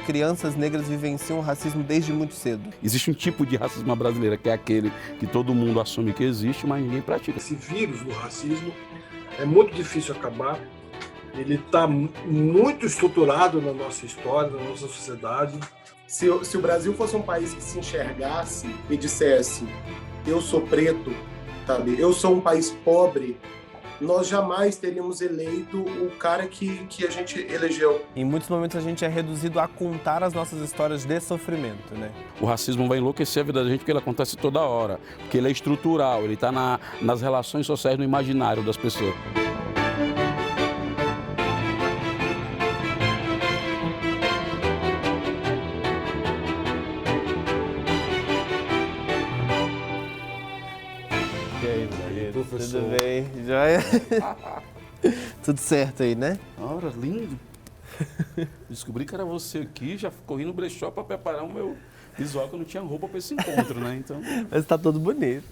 crianças negras vivenciam o racismo desde muito cedo. Existe um tipo de racismo brasileiro, que é aquele que todo mundo assume que existe, mas ninguém pratica. Esse vírus do racismo é muito difícil acabar. Ele está muito estruturado na nossa história, na nossa sociedade. Se o Brasil fosse um país que se enxergasse e dissesse eu sou preto, sabe? Eu sou um país pobre, nós jamais teríamos eleito o cara que a gente elegeu. Em muitos momentos a gente é reduzido a contar as nossas histórias de sofrimento, né? O racismo vai enlouquecer a vida da gente porque ele acontece toda hora, porque ele é estrutural, ele está nas relações sociais, no imaginário das pessoas. E aí, professor? Tudo bem? Joia? Tudo certo aí, né? Ora, lindo. Descobri que era você aqui, já corri no brechó para preparar o meu visual, que eu não tinha roupa para esse encontro, né? Então... Mas tá todo bonito.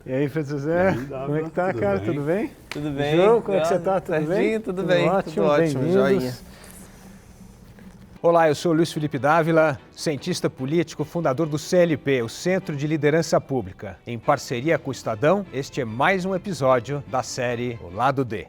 E aí, Fred José, como é que tá, cara? Bem? Tudo bem? Tudo bem? João, como é que você tá? Tudo Certinho? bem? Tudo bem, ótimo, tudo ótimo, bem-vindos. joinha. Olá, eu sou Luiz Felipe Dávila, cientista político, fundador do CLP, o Centro de Liderança Pública. Em parceria com o Estadão, este é mais um episódio da série O Lado D.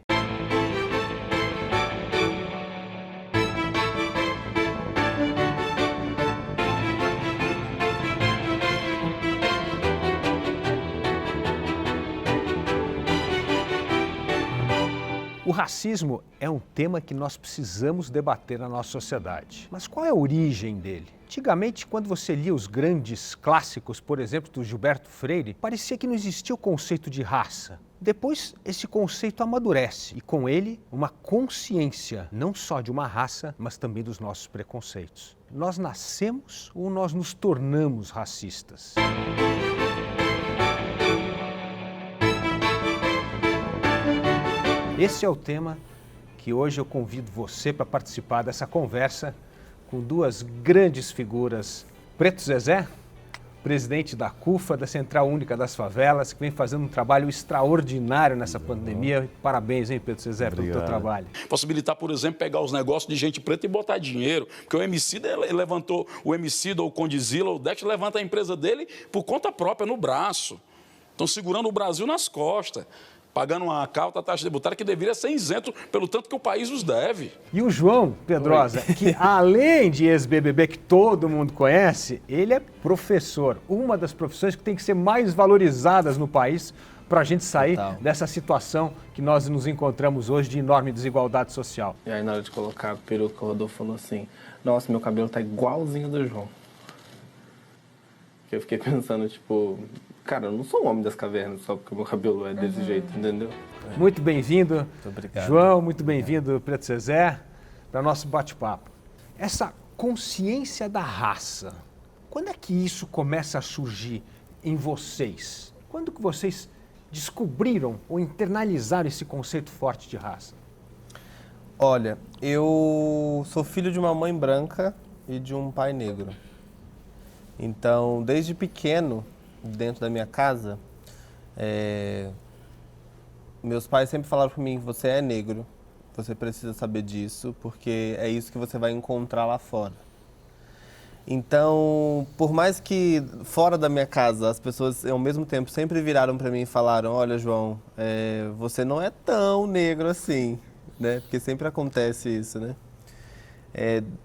O racismo é um tema que nós precisamos debater na nossa sociedade. Mas qual é a origem dele? Antigamente, quando você lia os grandes clássicos, por exemplo, do Gilberto Freire, parecia que não existia o conceito de raça. Depois, esse conceito amadurece e, com ele, uma consciência não só de uma raça, mas também dos nossos preconceitos. Nós nascemos ou nós nos tornamos racistas? Esse é o tema que hoje eu convido você para participar dessa conversa com duas grandes figuras. Preto Zezé, presidente da CUFA, da Central Única das Favelas, que vem fazendo um trabalho extraordinário nessa pandemia. Parabéns, hein, Preto Zezé, pelo teu trabalho. Possibilitar, por exemplo, pegar os negócios de gente preta e botar dinheiro. Porque o Emicida ele levantou, o Emicida ou o Condizila ou o Dex levanta a empresa dele por conta própria, no braço. Estão segurando o Brasil nas costas, pagando uma alta taxa tributária que deveria ser isento pelo tanto que o país os deve. E o João Pedrosa, que além de ex-BBB que todo mundo conhece, ele é professor. Uma das profissões que tem que ser mais valorizadas no país para a gente sair dessa situação que nós nos encontramos hoje de enorme desigualdade social. E aí na hora de colocar a peruca, o Rodolfo falou assim, nossa, meu cabelo tá igualzinho do João. Que eu fiquei pensando, tipo... Cara, eu não sou um homem das cavernas só porque o meu cabelo é desse jeito, entendeu? Muito bem-vindo, obrigado. João, muito bem-vindo, Preto Zezé, para o nosso bate-papo. Essa consciência da raça, quando é que isso começa a surgir em vocês? Quando que vocês descobriram ou internalizaram esse conceito forte de raça? Olha, eu sou filho de uma mãe branca e de um pai negro. Então, desde pequeno, dentro da minha casa, meus pais sempre falaram para mim, você é negro, você precisa saber disso, porque é isso que você vai encontrar lá fora. Então, por mais que fora da minha casa, as pessoas ao mesmo tempo sempre viraram para mim e falaram, olha, João, você não é tão negro assim, né? Porque sempre acontece isso, né?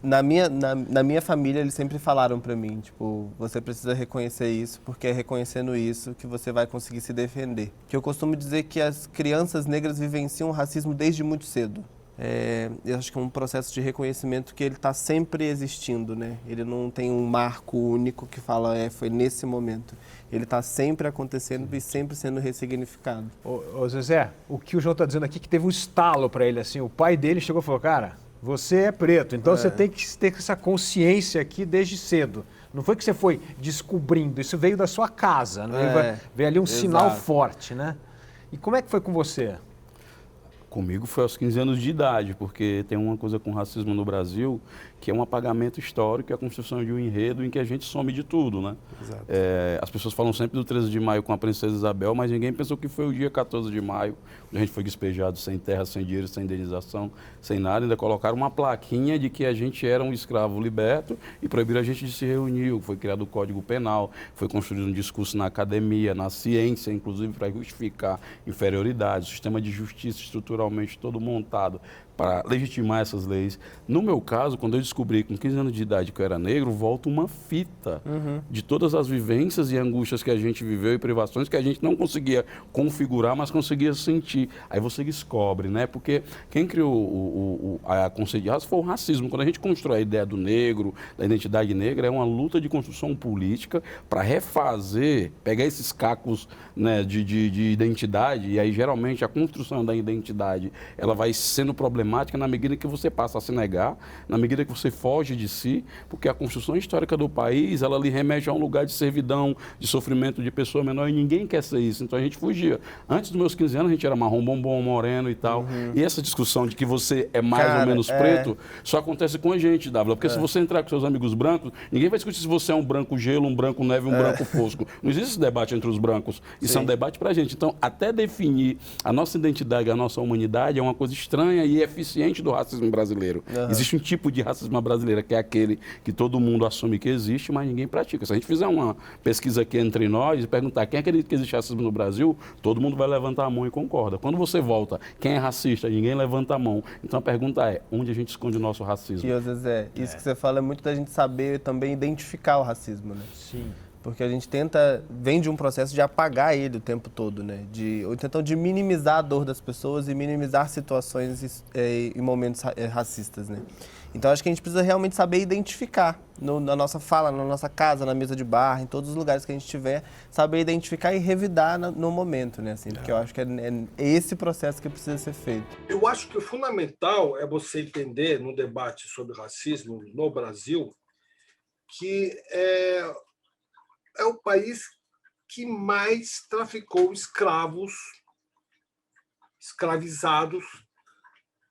Na minha família, eles sempre falaram pra mim, tipo, você precisa reconhecer isso, porque é reconhecendo isso que você vai conseguir se defender. Que eu costumo dizer que as crianças negras vivenciam o racismo desde muito cedo. Eu acho que é um processo de reconhecimento que ele está sempre existindo, né? Ele não tem um marco único que fala, foi nesse momento. Ele está sempre acontecendo e sempre sendo ressignificado. Ô Zezé, o que o João está dizendo aqui que teve um estalo para ele, assim, o pai dele chegou e falou, cara, você é preto, então você tem que ter essa consciência aqui desde cedo. Não foi que você foi descobrindo, isso veio da sua casa, né? Veio ali um sinal forte, né? E como é que foi com você? Comigo foi aos 15 anos de idade, porque tem uma coisa com racismo no Brasil, que é um apagamento histórico, é a construção de um enredo em que a gente some de tudo, né? Exato. As pessoas falam sempre do 13 de maio com a princesa Isabel, mas ninguém pensou que foi o dia 14 de maio, onde a gente foi despejado sem terra, sem dinheiro, sem indenização, sem nada. Ainda colocaram uma plaquinha de que a gente era um escravo liberto e proibiram a gente de se reunir. Foi criado o Código Penal, foi construído um discurso na academia, na ciência, inclusive para justificar inferioridade, sistema de justiça estruturalmente todo montado para legitimar essas leis. No meu caso, quando eu descobri com 15 anos de idade que eu era negro, volta uma fita de todas as vivências e angústias que a gente viveu e privações que a gente não conseguia configurar, mas conseguia sentir. Aí você descobre, né? Porque quem criou a conceito de raça foi o racismo. Quando a gente constrói a ideia do negro, da identidade negra, é uma luta de construção política para refazer, pegar esses cacos, né, de identidade, e aí geralmente a construção da identidade ela vai sendo problemática na medida que você passa a se negar, na medida que você foge de si, porque a construção histórica do país, ela lhe remete a um lugar de servidão, de sofrimento de pessoa menor, e ninguém quer ser isso, então a gente fugia. Antes dos meus 15 anos, a gente era marrom, bombom, moreno e tal, e essa discussão de que você é mais ou menos preto, só acontece com a gente, Dávila, porque se você entrar com seus amigos brancos, ninguém vai discutir se você é um branco gelo, um branco neve, um branco fosco. Não existe esse debate entre os brancos, isso é um debate pra gente. Então, até definir a nossa identidade, a nossa humanidade, é uma coisa estranha e eficiente do racismo brasileiro. Existe um tipo de racismo brasileiro, que é aquele que todo mundo assume que existe, mas ninguém pratica. Se a gente fizer uma pesquisa aqui entre nós e perguntar quem acredita que existe racismo no Brasil, todo mundo vai levantar a mão e concorda. Quando você volta, quem é racista? Ninguém levanta a mão. Então a pergunta é, onde a gente esconde o nosso racismo? E às vezes isso que você fala é muito da gente saber também identificar o racismo, né? Sim. Porque a gente vem de um processo de apagar ele o tempo todo, né? Ou então de minimizar a dor das pessoas e minimizar situações e momentos racistas, né? Então acho que a gente precisa realmente saber identificar na nossa fala, na nossa casa, na mesa de bar, em todos os lugares que a gente estiver, saber identificar e revidar no momento, né? Assim, porque eu acho que é esse processo que precisa ser feito. Eu acho que o fundamental é você entender, no debate sobre racismo no Brasil, que é o país que mais traficou escravizados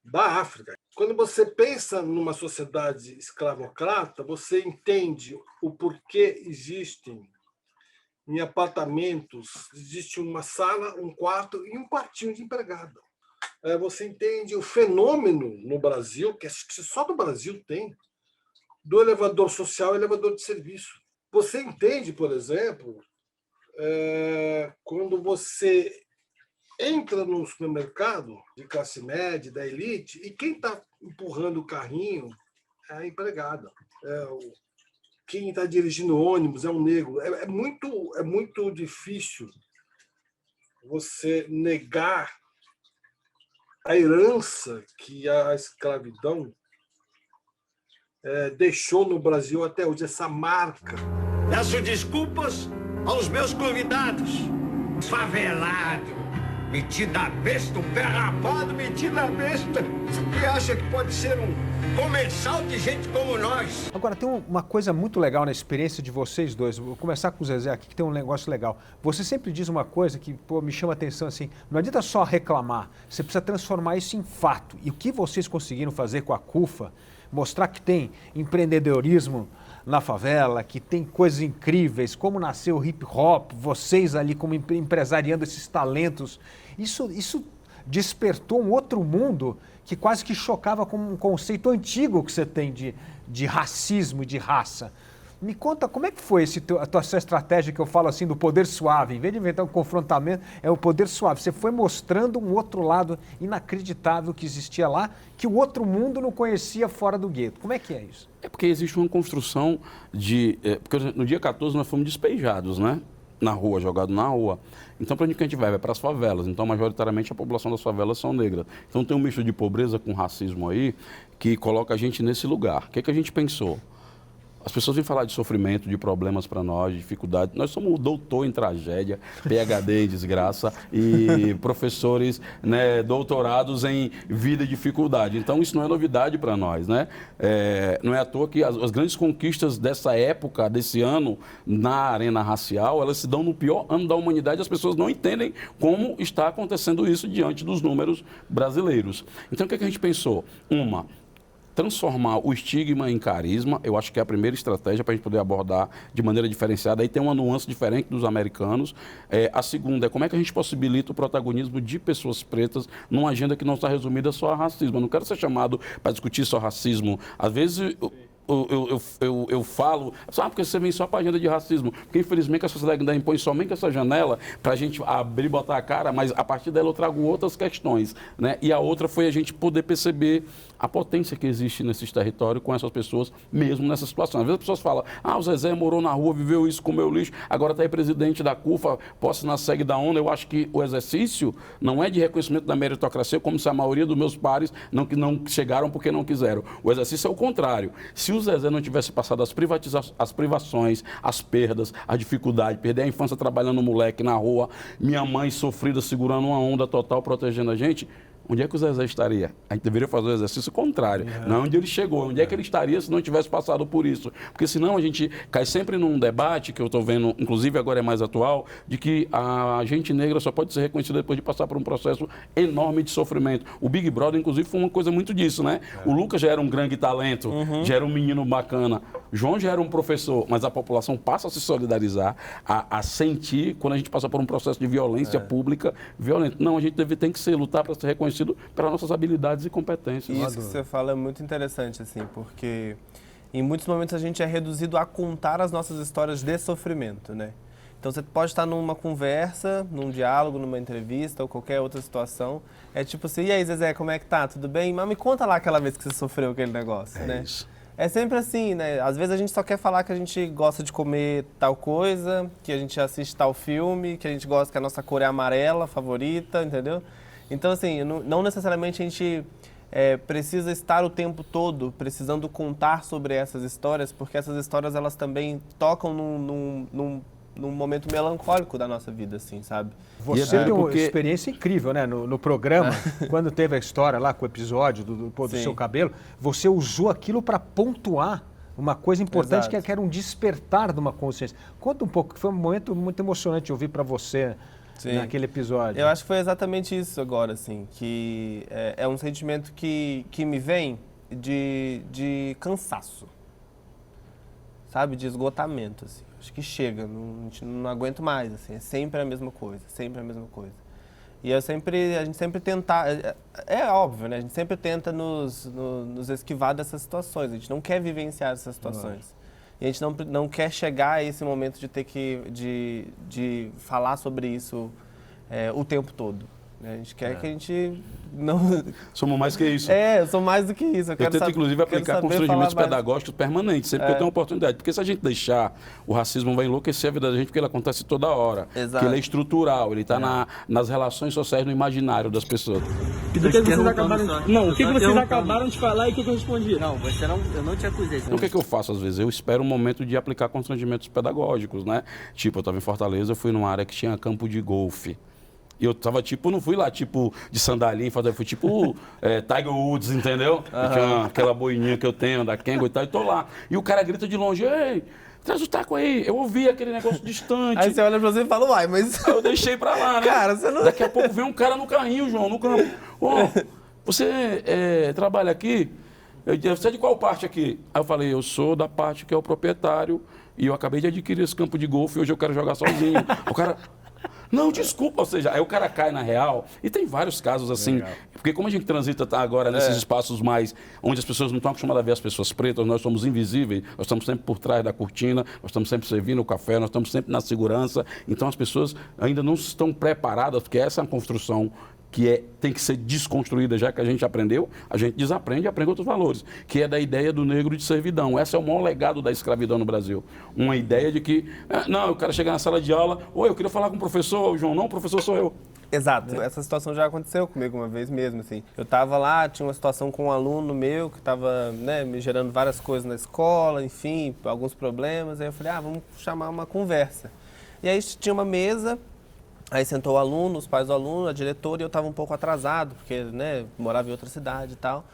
da África. Quando você pensa numa sociedade escravocrata, você entende o porquê existem em apartamentos, existe uma sala, um quarto e um quartinho de empregado. Você entende o fenômeno no Brasil, que só no Brasil tem, do elevador social e elevador de serviço. Você entende, por exemplo, quando você entra no supermercado de classe média, da elite, e quem está empurrando o carrinho é a empregada. Quem está dirigindo o ônibus é um negro. É muito difícil você negar a herança que a escravidão deixou no Brasil até hoje, essa marca. Peço desculpas aos meus convidados. Favelado, metido a besta, um pé rapado, metido a besta, que acha que pode ser um comensal de gente como nós. Agora, tem uma coisa muito legal na experiência de vocês dois. Vou começar com o Zezé aqui, que tem um negócio legal. Você sempre diz uma coisa que me chama a atenção, assim, não adianta só reclamar, você precisa transformar isso em fato. E o que vocês conseguiram fazer com a CUFA, mostrar que tem empreendedorismo na favela, que tem coisas incríveis, como nasceu o hip hop, vocês ali como empresariando esses talentos, isso despertou um outro mundo que quase que chocava com um conceito antigo que você tem de racismo e de raça. Me conta como é que foi a tua estratégia que eu falo assim do poder suave, em vez de inventar um confrontamento, é o poder suave. Você foi mostrando um outro lado inacreditável que existia lá, que o outro mundo não conhecia fora do gueto. Como é que é isso? É porque existe uma construção porque no dia 14 nós fomos despejados, né? Na rua, jogado na rua. Então, para onde que a gente vai? Vai para as favelas. Então, majoritariamente, a população das favelas são negras. Então, tem um misto de pobreza com racismo aí que coloca a gente nesse lugar. O que a gente pensou? As pessoas vêm falar de sofrimento, de problemas para nós, de dificuldade. Nós somos doutor em tragédia, PhD em desgraça e professores, né, doutorados em vida e dificuldade. Então, isso não é novidade para nós, né? Não é à toa que as grandes conquistas dessa época, desse ano, na arena racial, elas se dão no pior ano da humanidade. As pessoas não entendem como está acontecendo isso diante dos números brasileiros. Então, o que a gente pensou? Transformar o estigma em carisma, eu acho que é a primeira estratégia para a gente poder abordar de maneira diferenciada. Aí tem uma nuance diferente dos americanos. A segunda é como é que a gente possibilita o protagonismo de pessoas pretas numa agenda que não está resumida só a racismo. Eu não quero ser chamado para discutir só racismo. Às vezes eu falo, porque você vem só para a agenda de racismo, porque infelizmente a sociedade ainda impõe somente essa janela para a gente abrir e botar a cara, mas a partir dela eu trago outras questões, né? E a outra foi a gente poder perceber a potência que existe nesses territórios com essas pessoas, mesmo nessa situação. Às vezes as pessoas falam, o Zezé morou na rua, viveu isso, comeu lixo, agora está aí presidente da CUFA, posse na sede da ONU. Eu acho que o exercício não é de reconhecimento da meritocracia, como se a maioria dos meus pares não chegaram porque não quiseram. O exercício é o contrário. Se o Zezé não tivesse passado as privações, as perdas, a dificuldade, perder a infância trabalhando moleque na rua, minha mãe sofrida segurando uma onda total, protegendo a gente, onde é que o Zezé estaria? A gente deveria fazer o exercício contrário. Não é onde ele chegou, onde é que ele estaria se não tivesse passado por isso. Porque senão a gente cai sempre num debate, que eu estou vendo, inclusive agora é mais atual, de que a gente negra só pode ser reconhecida depois de passar por um processo enorme de sofrimento. O Big Brother, inclusive, foi uma coisa muito disso, né? O Lucas já era um grande talento, já era um menino bacana. João já era um professor, mas a população passa a se solidarizar, a sentir quando a gente passa por um processo de violência pública violenta. Não, a gente tem que lutar para ser reconhecido pelas nossas habilidades e competências. Isso que você fala é muito interessante, assim, porque em muitos momentos a gente é reduzido a contar as nossas histórias de sofrimento, né? Então você pode estar numa conversa, num diálogo, numa entrevista ou qualquer outra situação. É tipo assim, e aí, Zezé, como é que tá? Tudo bem? Mas me conta lá aquela vez que você sofreu aquele negócio, né? Isso. É sempre assim, né? Às vezes a gente só quer falar que a gente gosta de comer tal coisa, que a gente assiste tal filme, que a gente gosta que a nossa cor é amarela, favorita, entendeu? Então, assim, não necessariamente a gente precisa estar o tempo todo precisando contar sobre essas histórias, porque essas histórias, elas também tocam num momento melancólico da nossa vida, assim, sabe? Você tem uma experiência incrível, né? No programa, quando teve a história lá com o episódio do seu cabelo, você usou aquilo para pontuar uma coisa importante, que era um despertar de uma consciência. Conta um pouco, que foi um momento muito emocionante ouvir para você. Sim. Naquele episódio. Eu acho que foi exatamente isso agora, assim, que é um sentimento que me vem de cansaço, sabe, de esgotamento, assim. Acho que chega, não aguento mais, assim, é sempre a mesma coisa, sempre a mesma coisa. E a gente sempre tenta, é óbvio, né, a gente sempre tenta nos esquivar dessas situações, a gente não quer vivenciar essas situações. E a gente não quer chegar a esse momento de ter de falar sobre isso o tempo todo. A gente quer que a gente não... Somos mais que isso. Eu sou mais do que isso. Eu tento, inclusive, aplicar constrangimentos pedagógicos permanentes, sempre que eu tenho uma oportunidade. Porque se a gente deixar, o racismo vai enlouquecer a vida da gente, porque ele acontece toda hora. Exato. Porque ele é estrutural, ele está nas relações sociais, no imaginário das pessoas. E do que vocês acabaram... Não, o que vocês acabaram de falar e o que eu respondi? Não, eu não te acusei. Então, o que eu faço às vezes? Eu espero um momento de aplicar constrangimentos pedagógicos, né? Tipo, eu estava em Fortaleza, eu fui numa área que tinha campo de golfe. E eu tava não fui lá de sandalinha, fui Tiger Woods, entendeu? Aquela boininha que eu tenho da Kengo e tal, e tô lá. E o cara grita de longe, ei, traz o taco aí. Eu ouvi aquele negócio distante. Aí você olha pra você e fala, uai, mas... Aí eu deixei pra lá, né? Cara, você não... Daqui a pouco vem um cara no carrinho, João, no campo. Você trabalha aqui? Você é de qual parte aqui? Aí eu falei, eu sou da parte que é o proprietário e eu acabei de adquirir esse campo de golfe e hoje eu quero jogar sozinho. O cara... Não, desculpa, ou seja, aí o cara cai na real, e tem vários casos assim, legal. Porque como a gente transita agora nesses espaços mais, onde as pessoas não estão acostumadas a ver as pessoas pretas, nós somos invisíveis, nós estamos sempre por trás da cortina, nós estamos sempre servindo o café, nós estamos sempre na segurança, então as pessoas ainda não estão preparadas, porque essa é uma construção que tem que ser desconstruída, já que a gente aprendeu, a gente desaprende e aprende outros valores, que é da ideia do negro de servidão. Esse é o maior legado da escravidão no Brasil. Uma ideia de que, não, o cara chega na sala de aula, oi, eu queria falar com o professor, João, não, o professor sou eu. Exato. Essa situação já aconteceu comigo uma vez mesmo, assim. Eu tava lá, tinha uma situação com um aluno meu que tava, né, me gerando várias coisas na escola, enfim, alguns problemas. Aí eu falei, vamos chamar uma conversa. E aí tinha uma mesa, aí sentou o aluno, os pais do aluno, a diretora, e eu tava um pouco atrasado, porque, né, morava em outra cidade e tal.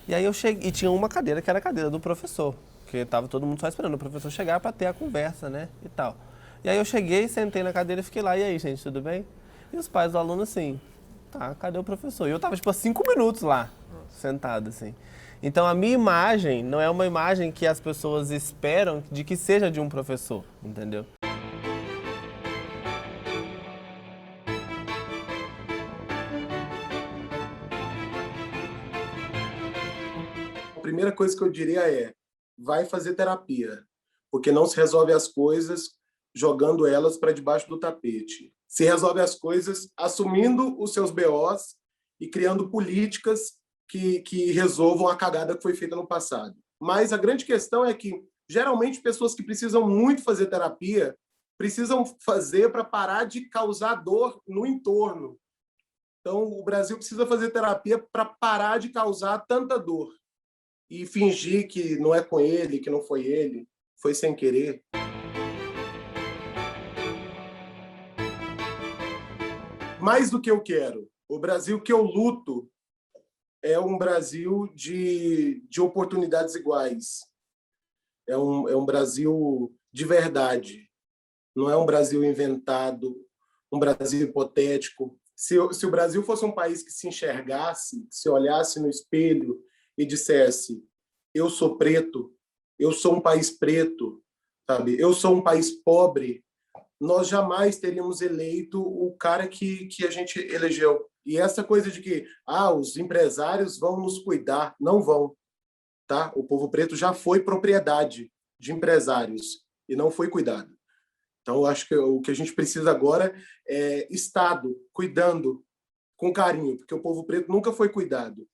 E aí eu cheguei, e tinha uma cadeira que era a cadeira do professor, porque tava todo mundo só esperando o professor chegar para ter a conversa, né, e tal. E aí eu cheguei, sentei na cadeira e fiquei lá, e aí, gente, tudo bem? E os pais do aluno assim, tá, cadê o professor? E eu tava, tipo, há 5 minutos lá, sentado, assim. Então, a minha imagem não é uma imagem que as pessoas esperam de que seja de um professor, entendeu? A primeira coisa que eu diria é, vai fazer terapia, porque não se resolve as coisas jogando elas para debaixo do tapete. Se resolve as coisas assumindo os seus BOs e criando políticas que resolvam a cagada que foi feita no passado. Mas a grande questão é que, geralmente, pessoas que precisam muito fazer terapia precisam fazer para parar de causar dor no entorno. Então, o Brasil precisa fazer terapia para parar de causar tanta dor e fingir que não é com ele, que não foi ele, foi sem querer. Mais do que eu quero, o Brasil que eu luto é um Brasil de oportunidades iguais. É um Brasil de verdade. Não é um Brasil inventado, um Brasil hipotético. Se o Brasil fosse um país que se enxergasse, se olhasse no espelho e dissesse, eu sou preto, eu sou um país preto, sabe? Eu sou um país pobre, nós jamais teríamos eleito o cara que a gente elegeu. E essa coisa de que os empresários vão nos cuidar, não vão. Tá? O povo preto já foi propriedade de empresários e não foi cuidado. Então, eu acho que o que a gente precisa agora é Estado cuidando com carinho, porque o povo preto nunca foi cuidado.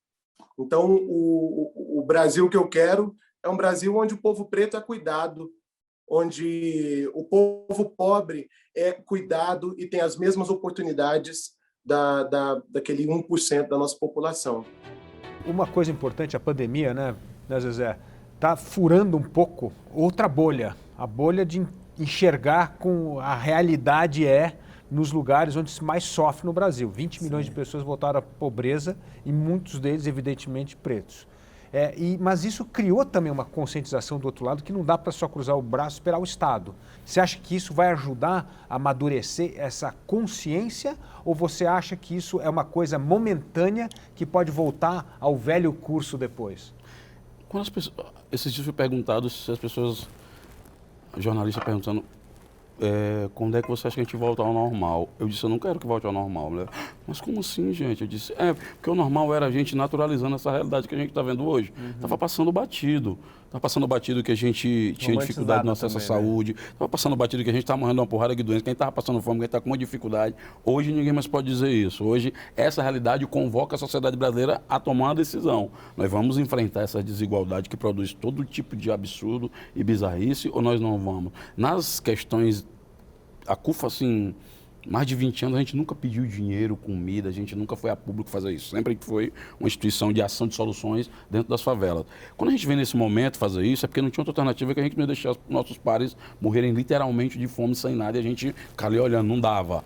Então, o Brasil que eu quero é um Brasil onde o povo preto é cuidado, onde o povo pobre é cuidado e tem as mesmas oportunidades daquele 1% da nossa população. Uma coisa importante, a pandemia, né Zezé, está furando um pouco outra bolha, a bolha de enxergar com a realidade nos lugares onde se mais sofre no Brasil. 20 milhões de pessoas voltaram à pobreza e muitos deles, evidentemente, pretos. Mas isso criou também uma conscientização do outro lado que não dá para só cruzar o braço e esperar o Estado. Você acha que isso vai ajudar a amadurecer essa consciência ou você acha que isso é uma coisa momentânea que pode voltar ao velho curso depois? Quando esses dias fui perguntado se as pessoas, jornalistas perguntando, quando é que você acha que a gente volta ao normal? Eu disse, eu não quero que volte ao normal. Né? Mas como assim, gente? Eu disse, porque o normal era a gente naturalizando essa realidade que a gente está vendo hoje. Estava passando batido. Estava passando batido que a gente tinha dificuldade no acesso à saúde. Estava passando batido que a gente estava morrendo de uma porrada de doença. Quem estava passando fome, quem está com uma dificuldade. Hoje ninguém mais pode dizer isso. Hoje essa realidade convoca a sociedade brasileira a tomar uma decisão. Nós vamos enfrentar essa desigualdade que produz todo tipo de absurdo e bizarrice ou nós não vamos? Nas questões, a CUFA, assim, mais de 20 anos, a gente nunca pediu dinheiro, comida, a gente nunca foi a público fazer isso. Sempre foi uma instituição de ação de soluções dentro das favelas. Quando a gente vem nesse momento fazer isso, é porque não tinha outra alternativa que a gente não ia deixar os nossos pares morrerem literalmente de fome, sem nada, e a gente ficar ali olhando, não dava.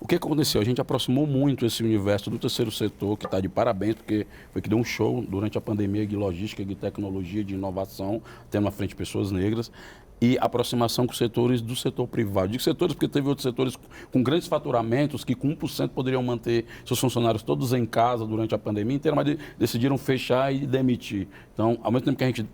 O que aconteceu? A gente aproximou muito esse universo do terceiro setor, que está de parabéns, porque foi que deu um show durante a pandemia de logística, de tecnologia, de inovação, tendo à frente pessoas negras, e aproximação com setores do setor privado. Digo setores porque teve outros setores com grandes faturamentos que com 1% poderiam manter seus funcionários todos em casa durante a pandemia inteira, mas decidiram fechar e demitir. Então, ao mesmo tempo que a gente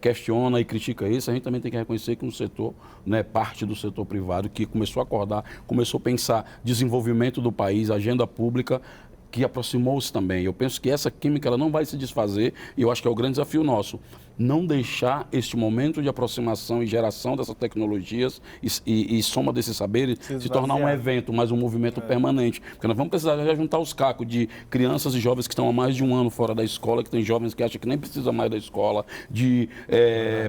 questiona e critica isso, a gente também tem que reconhecer que um setor, né, parte do setor privado, que começou a acordar, começou a pensar desenvolvimento do país, agenda pública, que aproximou-se também. Eu penso que essa química ela não vai se desfazer e eu acho que é o grande desafio nosso. não deixar este momento de aproximação e geração dessas tecnologias e soma desses saberes se tornar um evento, mas um movimento permanente. Porque nós vamos precisar já juntar os cacos de crianças e jovens que estão há mais de um ano fora da escola, que tem jovens que acham que nem precisa mais da escola, de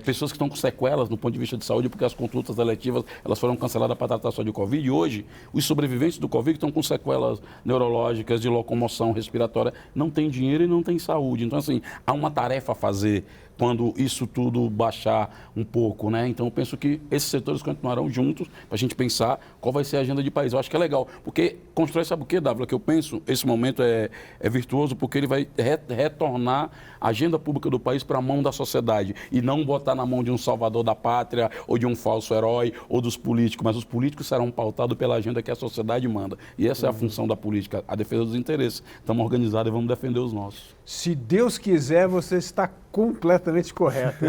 pessoas que estão com sequelas no ponto de vista de saúde, porque as consultas eletivas elas foram canceladas para tratar só de Covid. E hoje, os sobreviventes do Covid estão com sequelas neurológicas, de locomoção respiratória, não tem dinheiro e não tem saúde. Então, assim, há uma tarefa a fazer quando isso tudo baixar um pouco, né? Então, eu penso que esses setores continuarão juntos para a gente pensar qual vai ser a agenda de país. Eu acho que é legal, porque constrói, sabe o que, Dávila? Que eu penso, esse momento é virtuoso porque ele vai retornar a agenda pública do país para a mão da sociedade e não botar na mão de um salvador da pátria ou de um falso herói ou dos políticos, mas os políticos serão pautados pela agenda que a sociedade manda. E essa é a função da política, a defesa dos interesses. Estamos organizados e vamos defender os nossos. Se Deus quiser, você está completamente correto.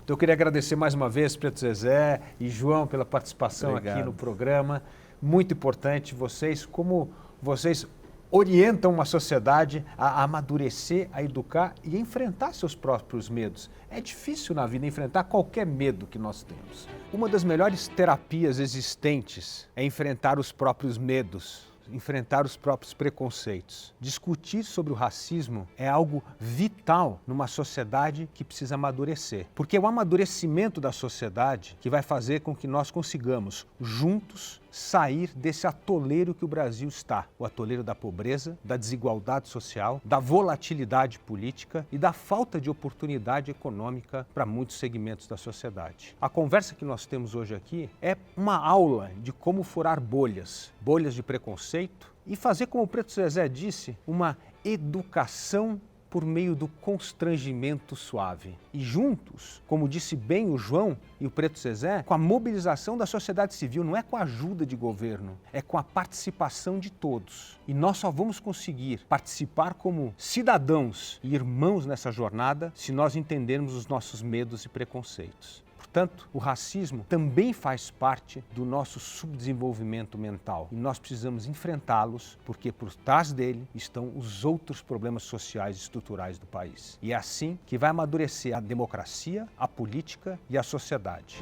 Então eu queria agradecer mais uma vez, Preto Zezé e João, pela participação aqui no programa. Muito importante como vocês orientam uma sociedade a amadurecer, a educar e a enfrentar seus próprios medos. É difícil na vida enfrentar qualquer medo que nós temos. Uma das melhores terapias existentes é enfrentar os próprios medos, enfrentar os próprios preconceitos. Discutir sobre o racismo é algo vital numa sociedade que precisa amadurecer. Porque é o amadurecimento da sociedade que vai fazer com que nós consigamos, juntos, sair desse atoleiro que o Brasil está. O atoleiro da pobreza, da desigualdade social, da volatilidade política e da falta de oportunidade econômica para muitos segmentos da sociedade. A conversa que nós temos hoje aqui é uma aula de como furar bolhas de preconceito e fazer, como o Preto Zezé disse, uma educação por meio do constrangimento suave. E juntos, como disse bem o João e o Preto Zezé, com a mobilização da sociedade civil, não é com a ajuda de governo, é com a participação de todos. E nós só vamos conseguir participar como cidadãos e irmãos nessa jornada se nós entendermos os nossos medos e preconceitos. Portanto, o racismo também faz parte do nosso subdesenvolvimento mental e nós precisamos enfrentá-los porque por trás dele estão os outros problemas sociais e estruturais do país. E é assim que vai amadurecer a democracia, a política e a sociedade.